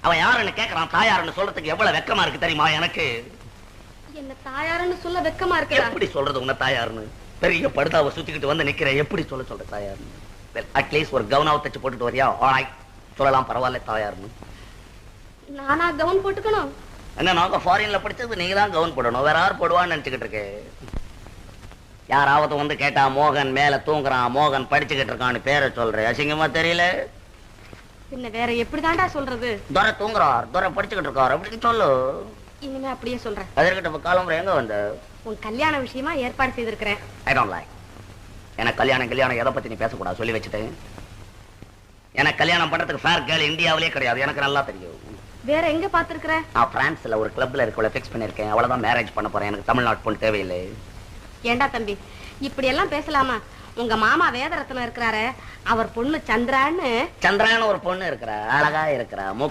அவன் யாருன்னு கேக்குறான். தாயாருன்னு சொல்றதுக்கு எவ்வளவு வெக்கமா இருக்கு தெரியுமா எனக்கு? என்ன தாயாருன்னு சொல்ல வெக்கமா இருக்கு. எப்படி சொல்றது உன்ன தாயாருன்னு? பெரிய படுதாவை சுத்திக்கிட்டு வந்து நிக்கிற, எப்படி சொல்ற தாயாருன்னு? அட்லீஸ்ட் ஒரு கவுனாவை தச்சு போட்டுட்டு வரியா? ஆல்ரைட், சொல்லலாம், பரவாயில்ல தாயாருன்னு. நானா கவுன் போட்டுக்கணும்? என்ன, நாங்க ஃபாரின்ல படிச்சது, நீங்க தான் கவுன் போடணும், வேற யார் போடுவான்னு நினைச்சுக்கிட்டு இருக்கு. யாராவது வந்து கேட்டா மோகன் மேல தூங்குறான், மோகன் படிச்சுக்கிட்டு இருக்கான்னு பேரை சொல்ற, அசிங்கமா தெரியல? பின்ன வேற எப்படிதான்டா சொல்றது? துரை தூங்குறார், துரை படிச்சுக்கிட்டு இருக்கார் அப்படின்னு சொல்லு. இனிமே அப்படியே சொல்றேன். அதற்கிட்ட காலம்புற எங்க வந்த? உன் கல்யாண விஷயமா ஏற்பாடு செய்திருக்கிறேன். I don't like. எனக்கு கல்யாணம் எதை பத்தி நீ பேசக்கூடாது சொல்லி வச்சுட்டேன். எனக்கு கல்யாணம் பண்றதுக்கு ஃபேர் கேர்ள் இந்தியாவிலே கிடையாது, எனக்கு நல்லா தெரியும். வேற எங்க பாத்துருக்கிற? நான் பிரான்ஸ்ல ஒரு கிளப்ல இருக்கவளை ஃபிக்ஸ் பண்ணிருக்கேன், அவ்வளவுதான் மேரேஜ் பண்ண போறேன். எனக்கு தமிழ்நாட்டு பொண்ணு தேவையில்லை. ஏண்டா தம்பி இப்படி எல்லாம் பேசலாமா? உங்க மாமா வேதரத்னம் இருக்கிறாரு, அவர் பொண்ணு சந்திரான்னு ஒரு பொண்ணு இருக்கிறா, அழகா இருக்கிறா,